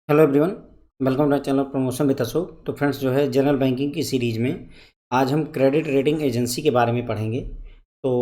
Hello everyone, welcome to channel promotion with Ashok. तो friends जो है जनरल बैंकिंग की सीरीज में आज हम क्रेडिट रेटिंग एजेंसी के बारे में पढ़ेंगे। तो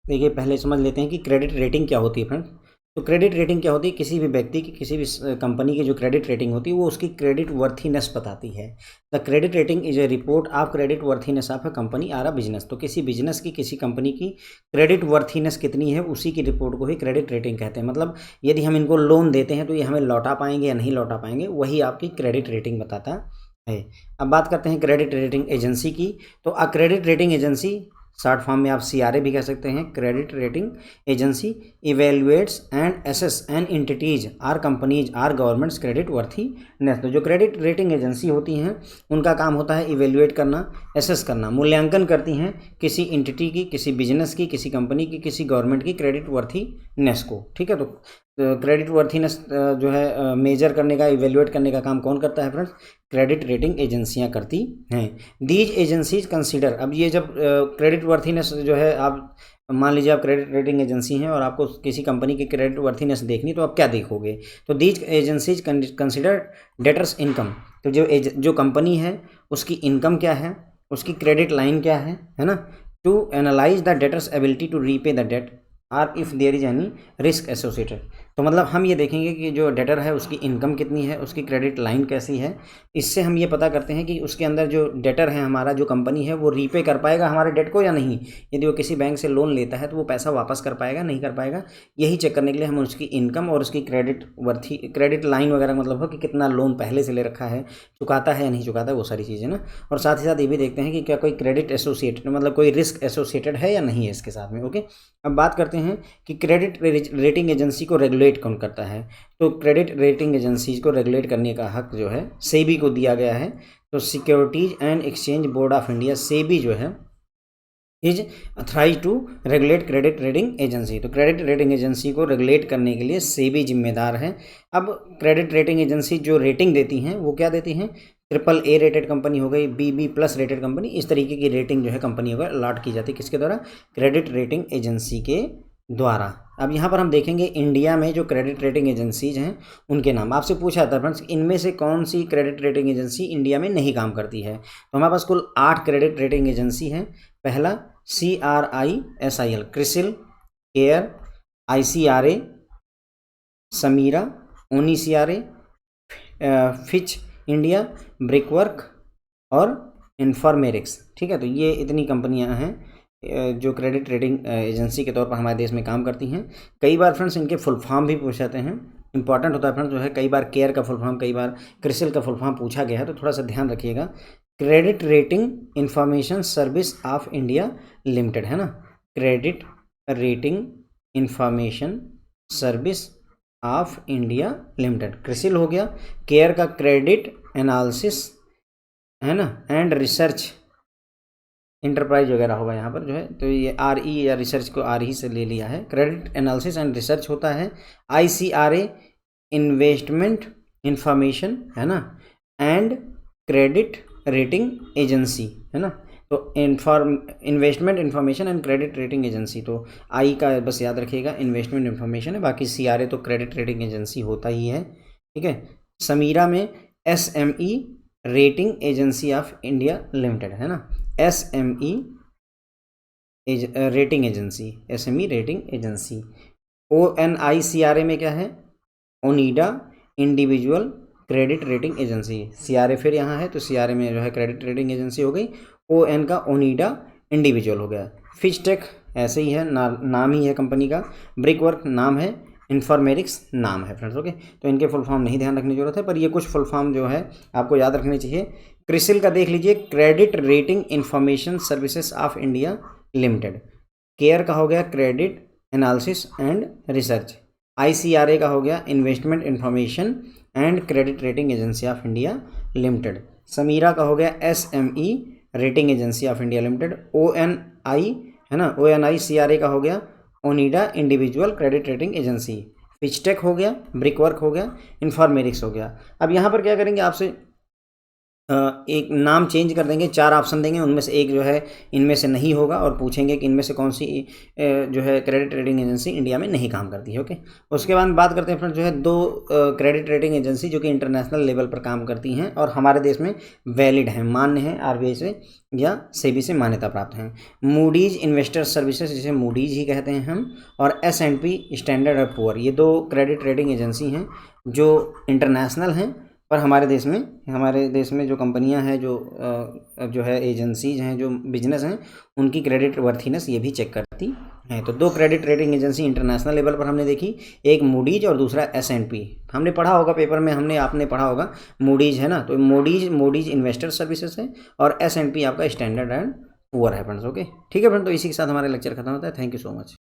देखिए, पहले समझ लेते हैं कि क्रेडिट रेटिंग क्या होती है फ्रेंड्स। तो क्रेडिट रेटिंग क्या होती है? किसी भी व्यक्ति की, किसी भी कंपनी की जो क्रेडिट रेटिंग होती है वो उसकी क्रेडिट वर्थीनेस बताती है। The credit rating is a report of credit worthiness of a company or a business. तो किसी बिजनेस की, किसी कंपनी की क्रेडिट वर्थीनेस कितनी है, उसी की रिपोर्ट को ही क्रेडिट रेटिंग कहते हैं। मतलब यदि हम इनको लोन देते हैं तो ये हमें लौटा पाएंगे या नहीं लौटा पाएंगे, वही आपकी क्रेडिट रेटिंग बताता है। अब बात करते हैं क्रेडिट रेटिंग एजेंसी की। तो a credit rating agency, short form में आप CRA भी कह सकते हैं, credit rating agency evaluates and assess an entities or companies or governments credit worthiness. तो जो क्रेडिट रेटिंग एजेंसी होती हैं उनका काम होता है इवेल्युएट करना, एसेस करना, मूल्यांकन करती हैं किसी एंटिटी की, किसी बिजनेस की, किसी कंपनी की, किसी गवर्नमेंट की क्रेडिट वर्थीनेस को। ठीक है, तो क्रेडिट वर्थीनेस जो है मेजर करने का, इवेल्युएट करने का काम कौन करता है फ्रेंड्स? क्रेडिट रेटिंग एजेंसियां करती हैं। दीज एजेंसीज कंसीडर, अब ये जब क्रेडिट वर्थीनेस जो है, आप मान लीजिए आप क्रेडिट रेटिंग एजेंसी हैं और आपको किसी कंपनी की क्रेडिट वर्थीनेस देखनी, तो आप क्या देखोगे? तो these agencies consider debtors income. तो जो कंपनी है उसकी इनकम क्या है, उसकी क्रेडिट लाइन क्या है ना, to analyse the debtor's ability to repay the debt or if there is any risk associated. तो मतलब हम ये देखेंगे कि जो डेटर है उसकी इनकम कितनी है, उसकी क्रेडिट लाइन कैसी है। इससे हम ये पता करते हैं कि उसके अंदर जो डेटर है, हमारा जो कंपनी है, वो रीपे कर पाएगा हमारे डेट को या नहीं। यदि वो किसी बैंक से लोन लेता है तो वो पैसा वापस कर पाएगा, नहीं कर पाएगा। यही चेक करने के लिए हम उसकी इनकम और उसकी क्रेडिट लाइन वगैरह, मतलब हो कि कितना लोन पहले से ले रखा है, चुकाता है या नहीं चुकाता है, वो सारी चीज़ें ना। और साथ ही साथ ये भी देखते हैं कि क्या कोई क्रेडिट एसोसिएटेड, मतलब कोई रिस्क एसोसिएटेड है या नहीं है इसके साथ में। ओके, अब बात करते हैं कि क्रेडिट रेटिंग एजेंसी को रेगुलेट कौन करता है। तो क्रेडिट रेटिंग एजेंसीज को रेगुलेट करने का हक जो है सेबी को दिया गया है। तो securities and exchange board of India, SEBI जो है, is authorise to regulate credit rating agency. तो क्रेडिट रेटिंग एजेंसी को रेगुलेट करने के लिए सेबी जिम्मेदार है। अब क्रेडिट रेटिंग एजेंसी जो रेटिंग देती हैं वो क्या देती हैं? AAA रेटेड कंपनी हो गई, BB+ रेटेड कंपनी, इस तरीके की रेटिंग जो है कंपनियों को अलॉट की जाती है। किसके द्वारा? क्रेडिट रेटिंग एजेंसी के द्वारा। अब यहाँ पर हम देखेंगे इंडिया में जो क्रेडिट रेटिंग एजेंसीज हैं उनके नाम। आपसे पूछा था फ्रेंड्स, इनमें से कौन सी क्रेडिट रेटिंग एजेंसी इंडिया में नहीं काम करती है? तो हमारे पास कुल 8 क्रेडिट रेटिंग एजेंसी हैं। पहला CRISIL, क्रिसिल, केयर, ICRA, समीरा, ओनी CRA, फिच इंडिया, ब्रिकवर्क और इन्फॉर्मेरिक्स। ठीक है, तो ये इतनी कंपनियां हैं जो क्रेडिट रेटिंग एजेंसी के तौर पर हमारे देश में काम करती हैं। कई बार फ्रेंड्स इनके फुल फॉर्म भी पूछ जाते हैं, इंपॉर्टेंट होता है फ्रेंड्स जो है। कई बार केयर का फुल फॉर्म, कई बार क्रिसिल का फुल फॉर्म पूछा गया है, तो थोड़ा सा ध्यान रखिएगा। Credit rating information service of India limited, है ना। Credit rating information service of India limited, CRISIL हो गया। केयर का क्रेडिट एनालिसिस, है ना, एंड रिसर्च इंटरप्राइज वगैरह होगा यहाँ पर जो है। तो ये RE या रिसर्च को RE से ले लिया है। क्रेडिट एनालिसिस एंड रिसर्च होता है ICRA, इन्वेस्टमेंट इंफॉर्मेशन, है ना, एंड क्रेडिट रेटिंग एजेंसी, है ना। तो investment information and credit rating agency, तो आई का बस याद रखिएगा, इन्वेस्टमेंट इंफॉर्मेशन है, बाकी CRA तो क्रेडिट रेटिंग एजेंसी होता ही है। ठीक है, समीरा में SME rating agency of India limited, है ना। SME rating agency, SME rating agency. ONICRA में क्या है? Onida individual credit rating agency. CRA फिर यहाँ है, तो CRA में जो है क्रेडिट रेटिंग एजेंसी हो गई। ON का ओनिडा इंडिविजुअल हो गया। फिचटेक ऐसे ही है, नाम ही है कंपनी का। ब्रिकवर्क नाम है, इन्फॉर्मेरिक्स नाम है फ्रेंड्स। ओके, तो इनके फुल फॉर्म नहीं ध्यान रखने की जरूरत है, पर ये कुछ फुल फॉर्म जो है आपको याद रखने चाहिए। क्रिसिल का देख लीजिए, credit rating information services of India limited. CARE का हो गया credit analysis and research. ICRA का हो गया investment information and credit rating agency of India limited. SMERA का हो गया SME rating agency of India limited. ONI, है ना, ONICRA का हो गया Onida individual credit rating agency. पिचटेक हो गया, ब्रिकवर्क हो गया, इन्फॉर्मेरिक्स हो गया। अब यहाँ पर क्या करेंगे, आपसे एक नाम चेंज कर देंगे, 4 ऑप्शन देंगे, उनमें से एक जो है इनमें से नहीं होगा और पूछेंगे कि इनमें से कौन सी जो है क्रेडिट रेटिंग एजेंसी इंडिया में नहीं काम करती है। ओके, उसके बाद बात करते हैं फ्रेंड्स जो है 2 क्रेडिट रेटिंग एजेंसी जो कि इंटरनेशनल लेवल पर काम करती हैं और हमारे देश में वैलिड हैं, मान्य हैं, आरबीआई से या सेबी से मान्यता प्राप्त हैं। मूडीज इन्वेस्टर सर्विसेज, जिसे मूडीज ही कहते हैं हम, और S&P स्टैंडर्ड और पुअर, ये 2 क्रेडिट रेटिंग एजेंसी हैं जो इंटरनेशनल हैं, पर हमारे देश में जो कंपनियां हैं, जो है एजेंसीज हैं, जो बिजनेस हैं, उनकी क्रेडिट वर्थीनेस ये भी चेक करती हैं। तो 2 credit rating agency international level पर हमने देखी, एक मूडीज और दूसरा S&P। हमने पढ़ा होगा पेपर में, आपने पढ़ा होगा मूडीज है ना, तो मूडीज इन्वेस्टर सर्विसेज है और S&P आपका स्टैंडर्ड एंड पुअर है फ्रेंड्स। ओके, ठीक है फ्रेंड, तो इसी के साथ हमारा लेक्चर खत्म होता है। Thank you so much.